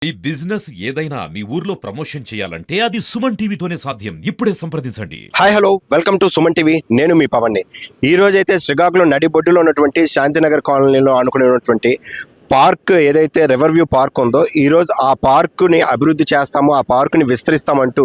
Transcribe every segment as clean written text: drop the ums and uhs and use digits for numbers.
ఈ బిజినెస్ ఏదైనా మీ ఊర్లో ప్రమోషన్ చేయాలంటే అది సుమన్ టీవీతోనే సాధ్యం. ఇప్పుడే సంప్రదించండి. Hi hello welcome to Suman TV. నేను మీ పవన్ని. ఈ రోజు అయితే శ్రీకాకుళం నడిబొడ్డులో ఉన్నటువంటి శాంతినగర్ కాలనీలో అనుకునేటువంటి పార్క్ ఏదైతే రివర్ వ్యూ పార్క్ ఉందో ఈరోజు ఆ పార్కుని అభివృద్ధి చేస్తాము, ఆ పార్కుని విస్తరిస్తామంటూ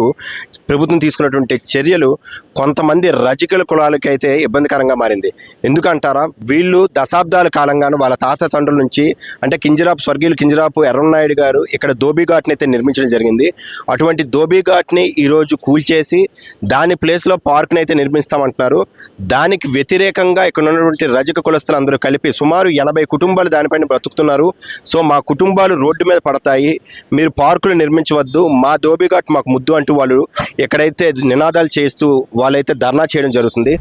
ప్రభుత్వం తీసుకున్నటువంటి చర్యలు కొంతమంది రజకుల కులాలకి అయితే ఇబ్బందికరంగా మారింది. ఎందుకంటారా, వీళ్ళు దశాబ్దాల కాలంగాను వాళ్ళ తాత తండ్రుల నుంచి అంటే స్వర్గీయులు కింజరాపు ఎర్రన్నాయుడు గారు ఇక్కడ ధోబీఘాట్ని అయితే నిర్మించడం జరిగింది. అటువంటి ధోబీఘాట్ని ఈరోజు కూల్చేసి దాని ప్లేస్లో పార్క్ని అయితే నిర్మిస్తామంటున్నారు. దానికి వ్యతిరేకంగా ఇక్కడ ఉన్నటువంటి రజక కులస్తులు అందరూ కలిపి సుమారు 80 కుటుంబాలు దానిపైన బ్రతుకుతున్నారు. సో మా కుటుంబాలు రోడ్డు మీద పడతాయి, మీరు పార్కులు నిర్మించవద్దు, మా ధోబీఘాట్ మాకు ముద్దు అంటూ వాళ్ళు ఎక్కడైతే నినాదాలు చేస్తూ వాళ్ళైతే ధర్నా చేయడం జరుగుతుంది.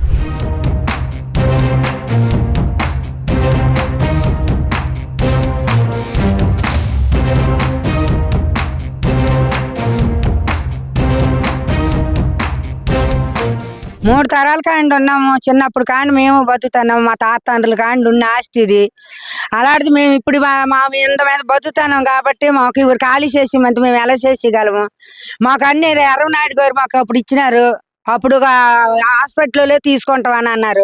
మూడు తరాల కాండి ఉన్నాము. చిన్నప్పుడు కాండి మేము బతుకుతున్నాము. మా తాతండ్రుల కాండి ఉన్న ఆస్తి ఇది. అలాంటిది మేము ఇప్పుడు మా ఇంత మీద బతుకుతున్నాం కాబట్టి మాకు ఇవి ఖాళీ చేసి మేము ఎలా చేసేయగలము? మాకు అన్ని ఎర్రనాయుడు గారు మాకు అప్పుడు ఇచ్చినారు. అప్పుడు హాస్పిటల్లో తీసుకుంటామని అన్నారు.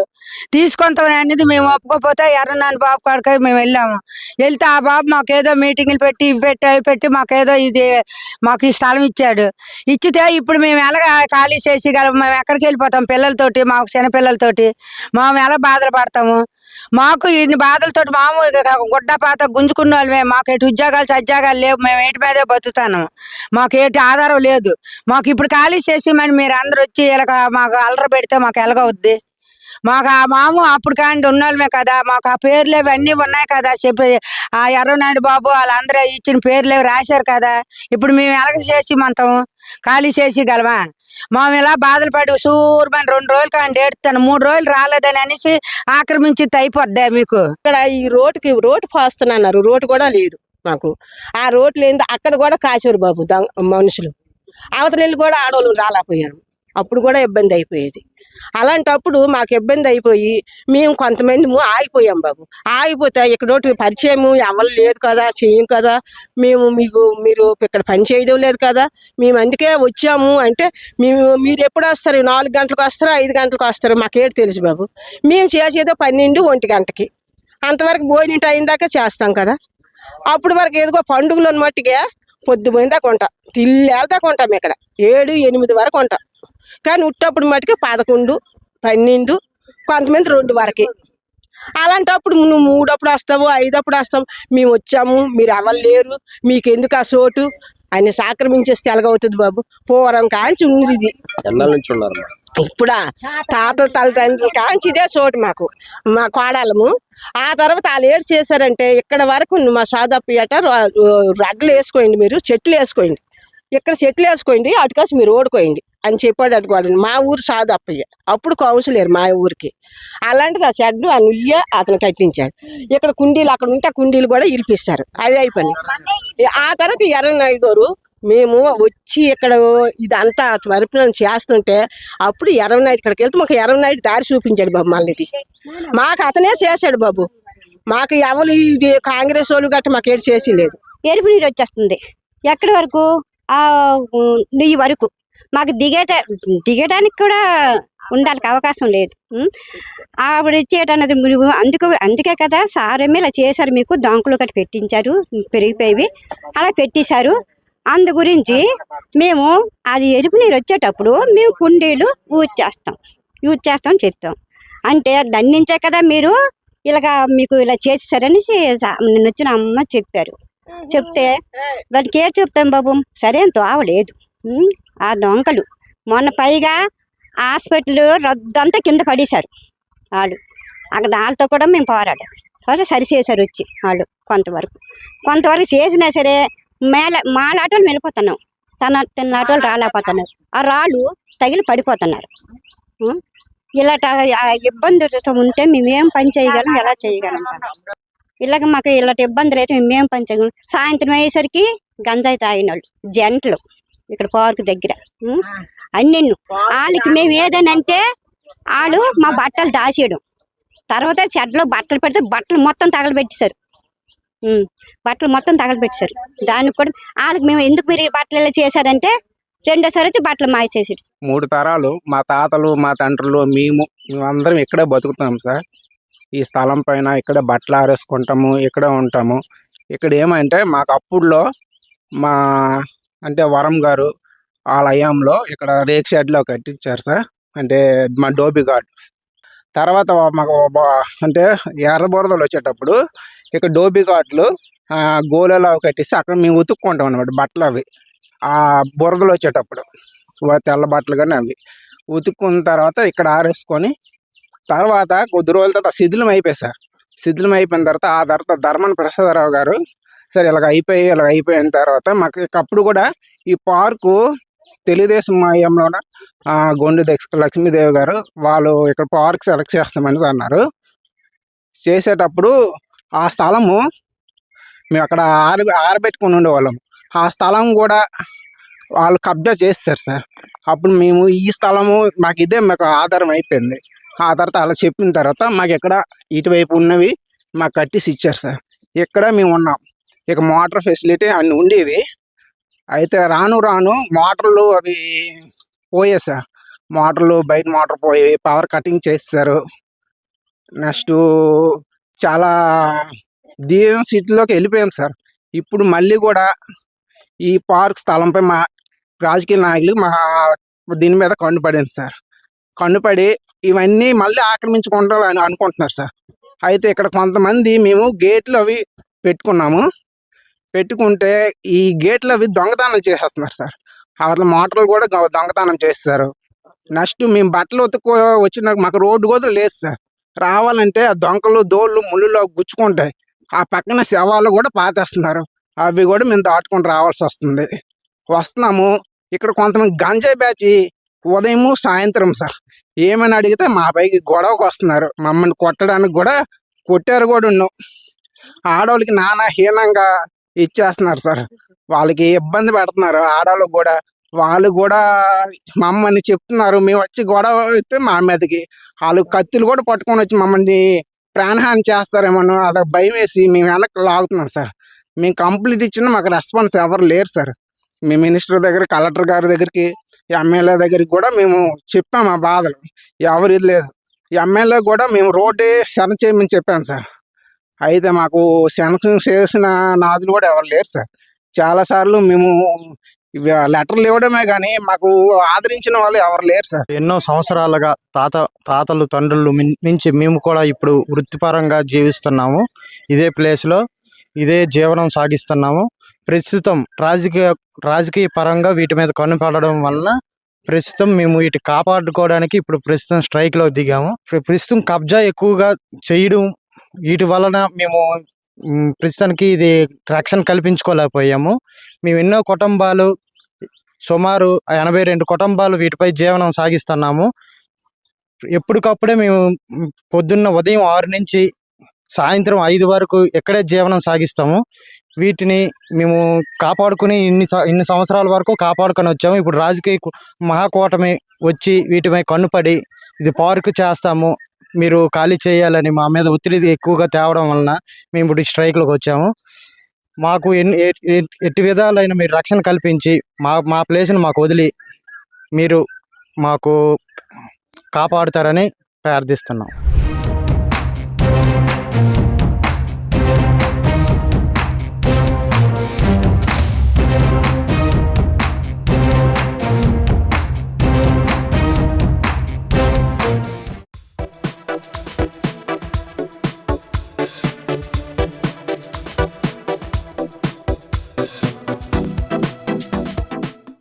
తీసుకుంటామని అనేది మేము ఒప్పుకోకపోతే ఎర్రనాయుడు బాబు కాడికి మేము వెళ్ళాము. వెళ్తే ఆ బాబు మాకేదో మీటింగ్లు పెట్టి ఇవి పెట్టి అవి పెట్టి మాకేదో మాకు ఈ స్థలం ఇచ్చాడు. ఇచ్చితే ఇప్పుడు మేము ఎలా ఖాళీ చేసేయగలము? మేము ఎక్కడికి వెళ్ళిపోతాం పిల్లలతోటి, మాకు చిన్నపిల్లలతోటి మేము ఎలా బాధలు పడతాము? మాకు ఇన్ని బాధలతో గుడ్డపాత గుంజుకున్న వాళ్ళమే. మాకు ఎటు ఉద్యోగాలు లేవు. మేము ఏటి మీదే బతుకుతాను. మాకు ఏటి ఆధారం లేదు. మాకు ఇప్పుడు ఖాళీ చేసి మీరు అందరూ వచ్చి ఇలా మాకు అల్లరి పెడితే మాకు ఎలాగవుద్ది? మాకు ఆ అప్పుడు కాండి ఉన్నోళ్ళమే కదా, మాకు ఆ పేర్లేవి అన్నీ ఉన్నాయి కదా. చెప్పి ఆ ఎర్రనాయుడు బాబు వాళ్ళందరూ ఇచ్చిన పేర్లేవి రాశారు కదా. ఇప్పుడు మేము ఎలాగ చేసి మంతం ఖాళీ చేసి గలమా? మేము ఇలా బాధలు పడి సూర్మని 2 రోజులు కాండి ఏడుతాను. 3 రోజులు రాలేదని అనేసి ఆక్రమించి అయిపోద్దా మీకు? ఇక్కడ ఈ రోడ్డు పోస్తున్నారు. రోడ్డు కూడా లేదు మాకు. ఆ రోడ్డు లేదు. అక్కడ కూడా కాచేరు బాబు మనుషులు అవతల కూడా ఆడవాళ్ళు రాలేకపోయారు. అప్పుడు కూడా ఇబ్బంది అయిపోయేది. అలాంటప్పుడు మాకు ఇబ్బంది అయిపోయి మేము కొంతమంది ఆగిపోయాం బాబు. ఆగిపోతే ఇక్కడ పరిచయం ఎవరు లేదు కదా, చేయం కదా, మీరు ఇక్కడ పని చేయడం లేదు కదా, మేము అందుకే వచ్చాము అంటే మీరు ఎప్పుడు వస్తారు? 4 గంటలకు వస్తారో 5 గంటలకు వస్తారో మాకేటి తెలుసు బాబు. మేము చేసేదో 12-1 గంటకి అంతవరకు భోజనం టైం దాకా చేస్తాం కదా. అప్పుడు వరకు ఏదో పండుగలు మట్టిగా పొద్దుపోయిన దాకా ఉంటాం, తిల్లేళ్ళ దాకా ఉంటాం. ఇక్కడ 7-8 వరకు ఉంటాం. కానీ ఉట్టప్పుడు మటుకు 11, 12, కొంతమంది 2 వరకే. అలాంటప్పుడు నువ్వు 3 అప్పుడు వస్తావు, 5 అప్పుడు వస్తావు. మేము వచ్చాము, మీరు అవ్వలేరు, మీకు ఎందుకు ఆ చోటు అని ఆక్రమించేస్తే ఎలాగవుతుంది బాబు? పూర్వం కాంచి ఉన్నది ఇది. ఇప్పుడా తాత తల్లిదండ్రుల కాంచి ఇదే చోటు మాకు, మా కోడలము. ఆ తర్వాత వాళ్ళు ఏడు చేశారంటే ఇక్కడ వరకు మా సాదప్పయ్యట రడ్లు వేసుకోండి, మీరు చెట్లు వేసుకోండి, ఇక్కడ చెట్లు వేసుకోండి, అటుకాసి మీరు ఓడుకోండి అని చెప్పాడు. అటుకోండి మా ఊరు సాదప్పయ్య, అప్పుడు కౌన్సిలర్ మా ఊరికి. అలాంటిది ఆ చెడ్డు ఆ నుయ్య అతను కట్టించాడు. ఇక్కడ కుండీలు అక్కడ ఉంటే కుండీలు కూడా ఇరిపిస్తారు, అవి అయిపోయి. ఆ తర్వాత ఎర్రనాయుడు గారు మేము వచ్చి ఇక్కడ ఇదంతా తరపున చేస్తుంటే అప్పుడు ఎర్రనాయుడు ఇక్కడికి వెళ్తే మాకు ఎర్రనాయుడు దారి చూపించాడు బాబు. మళ్ళీ ఇది మాకు అతనే చేశాడు బాబు. మాకు ఎవరు ఇది కాంగ్రెస్ వాళ్ళు గట్ట మాకు ఏడు చేసి లేదు. ఎరుపు నీరు వచ్చేస్తుంది ఎక్కడి వరకు? ఆ నుయ్యి వరకు. మాకు దిగడానికి కూడా ఉండడానికి అవకాశం లేదు. ఆవిడ ఇచ్చేటన్నది అందుకే కదా సారేమో ఇలా చేశారు, మీకు దొంకలు గట్ట పెట్టించారు, పెరిగిపోయి అలా పెట్టేశారు. అందు గురించి మేము అది ఎరుపు నీరు వచ్చేటప్పుడు మేము కుండీలు యూజ్ చేస్తాం చెప్పాం. అంటే దండించే కదా మీరు ఇలాగా మీకు ఇలా చేసేసారనేసి నిన్న వచ్చిన అమ్మ చెప్పారు. చెప్తే వాళ్ళకి ఏం చెప్తాం బాబు? సరే తోవలేదు. ఆ దొంగలు మొన్న పైగా హాస్పిటల్ రద్దంతా కింద పడేశారు వాళ్ళు. అక్కడ వాళ్ళతో కూడా మేము పోరాడాం. సరి చేశారు వచ్చి వాళ్ళు. కొంతవరకు చేసినా సరే మాలాటోళ్ళు వెళ్ళిపోతున్నాం, తిన్నాటోళ్ళు రాలేకపోతున్నారు. ఆ రాళ్ళు తగిలి పడిపోతున్నారు. ఇలాంటి ఇబ్బందులతో ఉంటే మేమేం పని చేయగలం, ఎలా చేయగలం? ఇలాగ మాకు ఇలాంటి ఇబ్బందులు అయితే మేమేం పని చేయగలం? సాయంత్రం అయ్యేసరికి గంజాయి తాగిన వాళ్ళు జంటలు ఇక్కడ పార్క్ దగ్గర అన్ని వాళ్ళకి మేము ఏదనంటే వాళ్ళు మా బట్టలు దాచేయడం, తర్వాత చెడ్లో బట్టలు పెడితే బట్టలు మొత్తం తగలబెట్టేశారు. బట్టలు మొత్తం తగలబెట్టారు. దానికి కూడా వాళ్ళకి మేము ఎందుకు మీరు ఈ బట్టలు ఇలా చేశారంటే రెండోసారి వచ్చి బట్టలు మాయ చేసాడు. 3 తరాలు మా తాతలు మా తండ్రులు మేమందరం ఇక్కడే బతుకుతాం సార్. ఈ స్థలం పైన ఇక్కడే బట్టలు ఆరేసుకుంటాము, ఇక్కడే ఉంటాము. ఇక్కడ ఏమంటే మాకు అప్పుడులో మా అంటే వరం గారు వాళ్ళ హయాంలో ఇక్కడ రేక్ షెడ్లో కట్టించారు సార్. అంటే మా డోబీ గార్డ్ తర్వాత మాకు అంటే ఎర్ర బురదలు వచ్చేటప్పుడు ఇక్కడ డోబీ గార్డులు గోళాలు అవి కట్టేసి అక్కడ మేము ఉతుక్కుంటాం అనమాట బట్టలు. అవి ఆ బురదలు వచ్చేటప్పుడు తెల్ల బట్టలు కానీ అవి ఉతుక్కున్న తర్వాత ఇక్కడ ఆరేసుకొని తర్వాత కొద్ది రోజుల తర్వాత శిథిలం అయిపోయి సార్. శిథిలం అయిపోయిన తర్వాత ఆ తర్వాత ధర్మన ప్రసాదరావు గారు సరే ఇలాగ అయిపోయిన తర్వాత మాకు అప్పుడు కూడా ఈ పార్కు తెలుగుదేశం హయాంలోన గొండు లక్ష్మీదేవి గారు వాళ్ళు ఇక్కడ పార్క్ సెలెక్ట్ చేస్తామని అన్నారు. చేసేటప్పుడు ఆ స్థలము మేము అక్కడ ఆరబెట్టుకుని ఉండేవాళ్ళం. ఆ స్థలం కూడా వాళ్ళు కబ్జా చేస్తారు సార్. అప్పుడు మేము ఈ స్థలము మాకు ఆధారం అయిపోయింది. ఆ తర్వాత అలా చెప్పిన తర్వాత మాకు ఎక్కడ ఇటువైపు ఉన్నవి మాకు కట్టేసి ఇచ్చారు సార్. ఇక్కడ మేము ఉన్నాం. ఇక మోటార్ ఫెసిలిటీ అన్నీ ఉండేవి. అయితే రాను మోటార్లు అవి పోయాయి సార్. మోటార్లు బయట మోటార్ పోయి పవర్ కటింగ్ చేస్తారు. నెక్స్ట్ చాలా దీని స్థితిలోకి వెళ్ళిపోయాం సార్. ఇప్పుడు మళ్ళీ కూడా ఈ పార్క్ స్థలంపై మా రాజకీయ నాయకులు మా దీని మీద కన్నుపడింది సార్. కన్నుపడి ఇవన్నీ మళ్ళీ ఆక్రమించుకుంటారని అనుకుంటున్నారు సార్. అయితే ఇక్కడ కొంతమంది మేము గేట్లు అవి పెట్టుకుంటే ఈ గేట్లు అవి దొంగతనం చేసేస్తున్నారు సార్. అట్లా మోటార్లు కూడా దొంగతనం చేస్తారు. నెక్స్ట్ మేము బట్టలు ఉతుక్కో వచ్చిన మాకు రోడ్డు కూడా లేదు సార్. రావాలంటే ఆ దొంగలు దోళ్ళు ముళ్ళులో గుచ్చుకుంటాయి. ఆ పక్కన శవాలు కూడా పాతేస్తున్నారు. అవి కూడా మేము దాటుకొని రావాల్సి వస్తుంది. వస్తున్నాము ఇక్కడ కొంతమంది గంజాయి బ్యాచ్ ఉదయం సాయంత్రం సార్ ఏమైనా అడిగితే మా పైకి గొడవకు వస్తున్నారు. మమ్మల్ని కొట్టడానికి కూడా కొట్టారు కూడా ఉన్నాం. ఆడవాళ్ళకి నానా హీనంగా ఇచ్చేస్తున్నారు సార్. వాళ్ళకి ఇబ్బంది పెడుతున్నారు ఆడవాళ్ళకి కూడా. వాళ్ళు కూడా మమ్మల్ని చెప్తున్నారు. మేము వచ్చి గొడవ అయితే మా మీదకి వాళ్ళు కత్తులు కూడా పట్టుకొని వచ్చి మమ్మల్ని ప్రాణహాని చేస్తారేమో అదొక భయం వేసి మేము వెనక్కి లాగుతున్నాం సార్. మేము కంప్లీట్ ఇచ్చినా మాకు రెస్పాన్స్ ఎవరు లేరు సార్. మీ మినిస్టర్ దగ్గర, కలెక్టర్ గారి దగ్గరికి, ఎమ్మెల్యే దగ్గరికి కూడా మేము చెప్పాము ఆ బాధలు. ఎవరు ఇది లేదు. ఎమ్మెల్యే కూడా మేము రోడ్డే శన చేయమని చెప్పాను సార్. అయితే మాకు శనకం చేసిన నాదులు కూడా ఎవరు లేరు సార్. చాలాసార్లు మేము లెటర్లు ఇవ్వడమే కానీ మాకు ఆదరించిన వాళ్ళు ఎవరు లేరు సార్. ఎన్నో సంవత్సరాలుగా తాతలు తండ్రులు నుంచి మేము కూడా ఇప్పుడు వృత్తిపరంగా జీవిస్తున్నాము. ఇదే ప్లేస్లో ఇదే జీవనం సాగిస్తున్నాము. ప్రస్తుతం రాజకీయ పరంగా వీటి మీద కన్నుపడడం వలన ప్రస్తుతం మేము వీటి కాపాడుకోవడానికి ఇప్పుడు ప్రస్తుతం స్ట్రైక్లో దిగాము. ప్రస్తుతం కబ్జా ఎక్కువగా చేయడం వీటి వలన మేము ప్రస్తుతానికి ఇది రక్షణ కల్పించుకోలేకపోయాము. మేము ఎన్నో కుటుంబాలు సుమారు 82 కుటుంబాలు వీటిపై జీవనం సాగిస్తున్నాము. ఎప్పటికప్పుడే మేము పొద్దున్న ఉదయం 6 నుంచి సాయంత్రం 5 వరకు ఇక్కడే జీవనం సాగిస్తాము. వీటిని మేము కాపాడుకుని ఇన్ని సంవత్సరాల వరకు కాపాడుకొని వచ్చాము. ఇప్పుడు రాజకీయ మహాకూటమి వచ్చి వీటిపై కన్నుపడి ఇది పార్కు చేస్తాము, మీరు ఖాళీ చేయాలని మా మీద ఒత్తిడి ఎక్కువగా తేవడం వలన మేము ఇప్పుడు స్ట్రైక్లోకి వచ్చాము. మాకు ఎట్టి విధాలైన మీరు రక్షణ కల్పించి మా ప్లేస్ని మాకు వదిలి మీరు మాకు కాపాడుతారని ప్రార్థిస్తున్నాం.